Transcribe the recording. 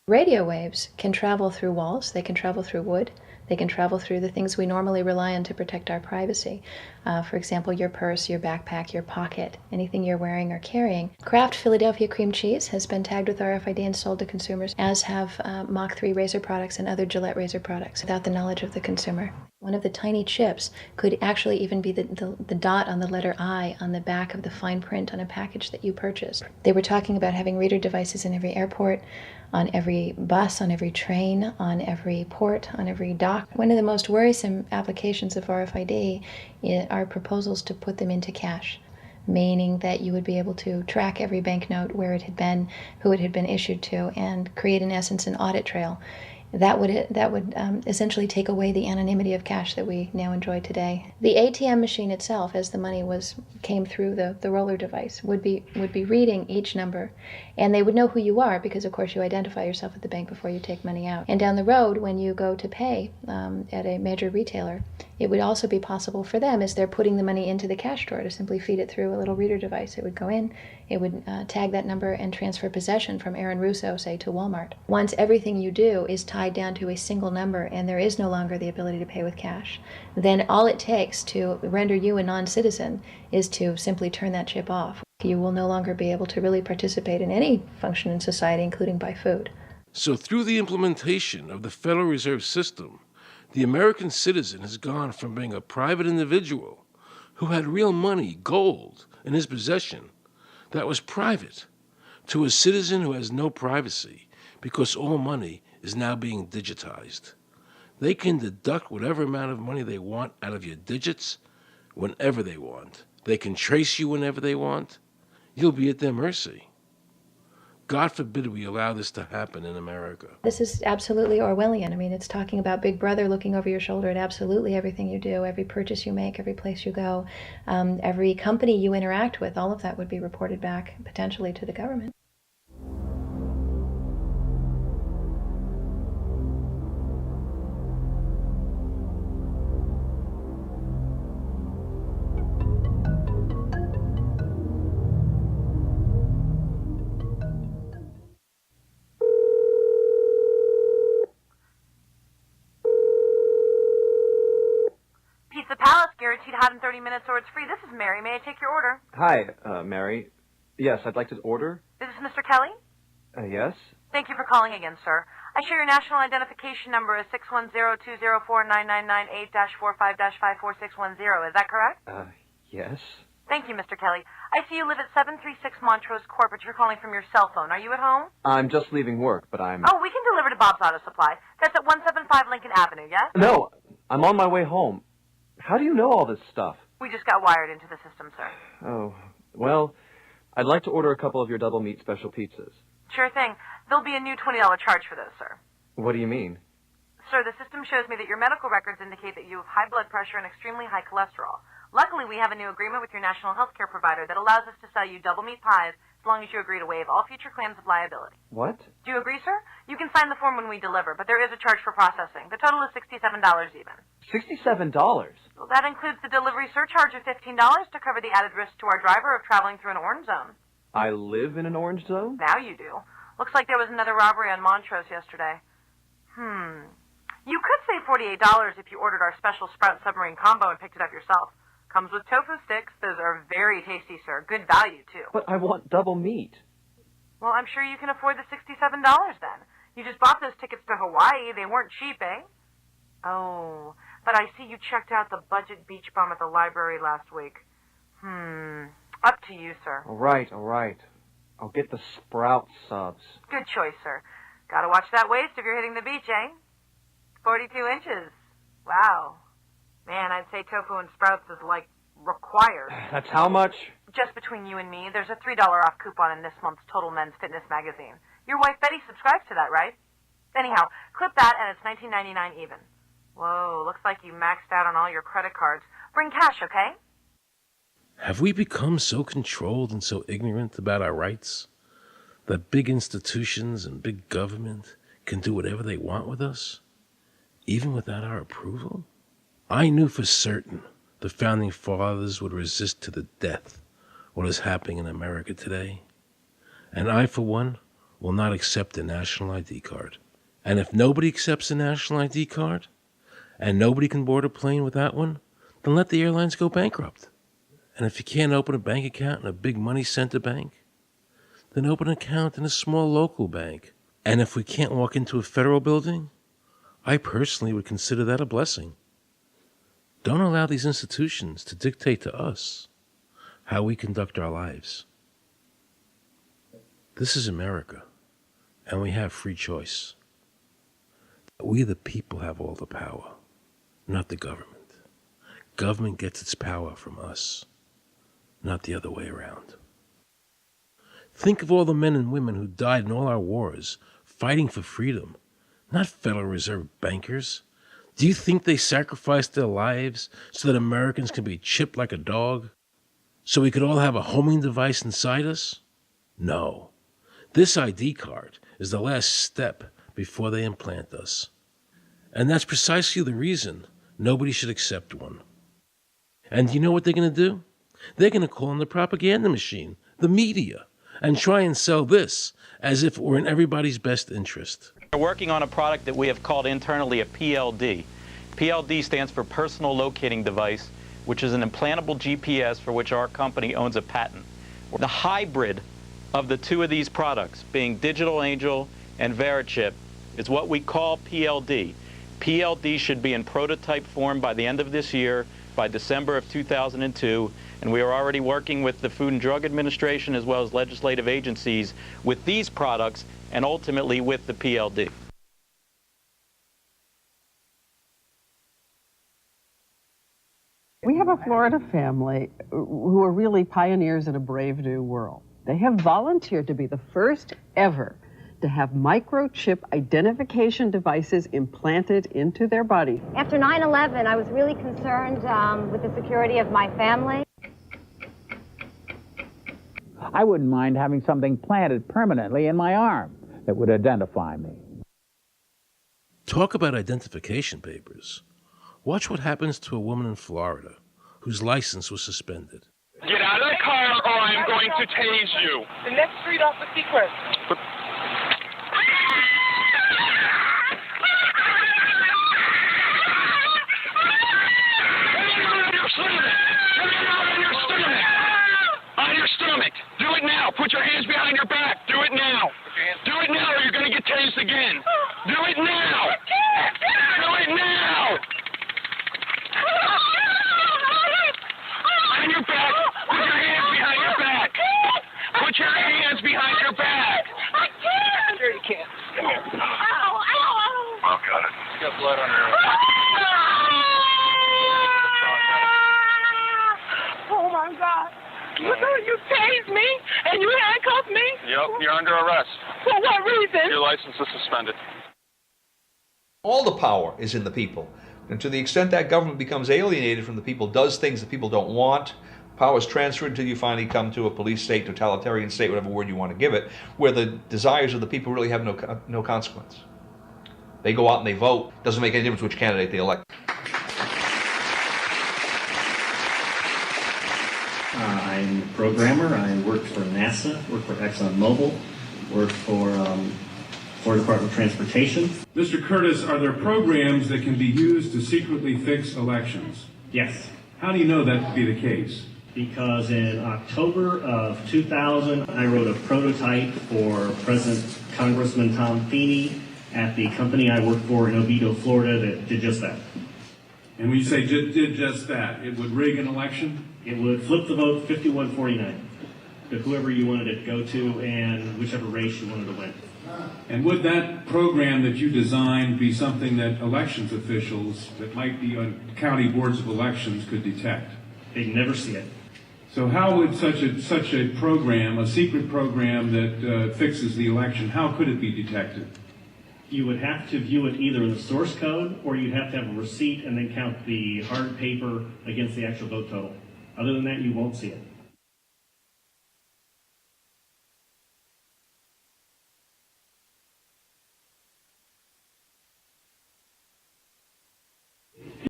Radio waves can travel through walls, they can travel through wood, they can travel through the things we normally rely on to protect our privacy. For example, your purse, your backpack, your pocket, anything you're wearing or carrying. Kraft Philadelphia cream cheese has been tagged with RFID and sold to consumers, as have Mach 3 razor products and other Gillette razor products, without the knowledge of the consumer. One of the tiny chips could actually even be the dot on the letter I on the back of the fine print on a package that you purchased. They were talking about having reader devices in every airport, on every bus, on every train, on every port, on every dock. One of the most worrisome applications of RFID are proposals to put them into cash, meaning that you would be able to track every banknote, where it had been, who it had been issued to, and create, in essence, an audit trail. That would essentially take away the anonymity of cash that we now enjoy today. The ATM machine itself, as the money came through the roller device, would be reading each number, and they would know who you are because, of course, you identify yourself at the bank before you take money out. And down the road, when you go to pay at a major retailer, it would also be possible for them, as they're putting the money into the cash drawer, to simply feed it through a little reader device. It would go in, it would tag that number and transfer possession from Aaron Russo, say, to Walmart. Once everything you do is tied down to a single number and there is no longer the ability to pay with cash, then all it takes to render you a non-citizen is to simply turn that chip off. You will no longer be able to really participate in any function in society, including buy food. So through the implementation of the Federal Reserve System, the American citizen has gone from being a private individual who had real money, gold, in his possession that was private, to a citizen who has no privacy because all money is now being digitized. They can deduct whatever amount of money they want out of your digits whenever they want. They can trace you whenever they want. You'll be at their mercy. God forbid we allow this to happen in America. This is absolutely Orwellian. I mean, it's talking about Big Brother looking over your shoulder at absolutely everything you do, every purchase you make, every place you go, every company you interact with. All of that would be reported back potentially to the government. Guaranteed hot in 30 minutes or it's free. This is Mary. May I take your order? Hi, Mary. Yes, I'd like to order. Is this Mr. Kelly? Yes? Thank you for calling again, sir. I show your national identification number as 610-204-999-8-45-54610. Is that correct? Yes. Thank you, Mr. Kelly. I see you live at 736 Montrose Court, but you're calling from your cell phone. Are you at home? I'm just leaving work, but I'm... Oh, we can deliver to Bob's Auto Supply. That's at 175 Lincoln Avenue, yes? No, I'm on my way home. How do you know all this stuff? We just got wired into the system, sir. Oh, well, I'd like to order a couple of your double meat special pizzas. Sure thing. There'll be a new $20 charge for those, sir. What do you mean? Sir, the system shows me that your medical records indicate that you have high blood pressure and extremely high cholesterol. Luckily, we have a new agreement with your national health care provider that allows us to sell you double meat pies as long as you agree to waive all future claims of liability. What? Do you agree, sir? You can sign the form when we deliver, but there is a charge for processing. The total is $67 even. $67? Well, that includes the delivery surcharge of $15 to cover the added risk to our driver of traveling through an orange zone. I live in an orange zone? Now you do. Looks like there was another robbery on Montrose yesterday. You could save $48 if you ordered our special Sprout Submarine Combo and picked it up yourself. Comes with tofu sticks. Those are very tasty, sir. Good value, too. But I want double meat. Well, I'm sure you can afford the $67 then. You just bought those tickets to Hawaii. They weren't cheap, eh? Oh, but I see you checked out the budget beach bum at the library last week. Up to you, sir. All right. I'll get the Sprout subs. Good choice, sir. Gotta watch that waist if you're hitting the beach, eh? 42 inches. Wow. Man, I'd say tofu and sprouts is, like, required. That's how much? Just between you and me, there's a $3 off coupon in this month's Total Men's Fitness magazine. Your wife Betty subscribes to that, right? Anyhow, clip that and it's $19.99 even. Whoa, looks like you maxed out on all your credit cards. Bring cash, okay? Have we become so controlled and so ignorant about our rights that big institutions and big government can do whatever they want with us, even without our approval? I knew for certain the Founding Fathers would resist to the death what is happening in America today. And I, for one, will not accept a national ID card. And if nobody accepts a national ID card, and nobody can board a plane without one, then let the airlines go bankrupt. And if you can't open a bank account in a big money center bank, then open an account in a small local bank. And if we can't walk into a federal building, I personally would consider that a blessing. Don't allow these institutions to dictate to us how we conduct our lives. This is America, and we have free choice. We the people have all the power, not the government. Government gets its power from us, not the other way around. Think of all the men and women who died in all our wars, fighting for freedom, not Federal Reserve bankers. Do you think they sacrificed their lives so that Americans can be chipped like a dog? So we could all have a homing device inside us? No. This ID card is the last step before they implant us. And that's precisely the reason nobody should accept one. And you know what they're going to do? They're going to call in the propaganda machine, the media, and try and sell this as if it were in everybody's best interest. We're working on a product that we have called internally a PLD. PLD stands for Personal Locating Device, which is an implantable GPS for which our company owns a patent. The hybrid of the two of these products, being Digital Angel and Verichip, is what we call PLD. PLD should be in prototype form by the end of this year, by December of 2002, and we are already working with the Food and Drug Administration as well as legislative agencies with these products and ultimately with the PLD. We have a Florida family who are really pioneers in a brave new world. They have volunteered to be the first ever to have microchip identification devices implanted into their body. After 9/11, I was really concerned with the security of my family. I wouldn't mind having something planted permanently in my arm that would identify me. Talk about identification papers. Watch what happens to a woman in Florida whose license was suspended. Get out of the car or I'm going to tase you. The next street off the Seacrest. On your stomach. Do it now. Put your hands behind your back. Do it now. Do it now or you're going to get tased again. Do it now. Do it now. On your back. Put your hands behind your back. Put your hands behind your back. I can't. Sure you can't. Come here. Ow, ow, ow. Oh, got it. You got blood on her. Oh, my God. You tased me and you handcuffed me? Yep, you're under arrest. For what reason? Your license is suspended. All the power is in the people. And to the extent that government becomes alienated from the people, does things that people don't want, power is transferred until you finally come to a police state, totalitarian state, whatever word you want to give it, where the desires of the people really have no consequence. They go out and they vote. Doesn't make any difference which candidate they elect. I'm a programmer. I worked for NASA, worked for ExxonMobil, worked for Florida Department of Transportation. Mr. Curtis, are there programs that can be used to secretly fix elections? Yes. How do you know that to be the case? Because in October of 2000, I wrote a prototype for President Congressman Tom Feeney at the company I worked for in Oviedo, Florida, that did just that. And when you say did just that, it would rig an election? It would flip the vote 51-49 to whoever you wanted it to go to and whichever race you wanted to win. And would that program that you designed be something that elections officials that might be on county boards of elections could detect? They'd never see it. So how would such a program, a secret program that fixes the election, how could it be detected? You would have to view it either in the source code or you'd have to have a receipt and then count the hard paper against the actual vote total. Other than that, you won't see it.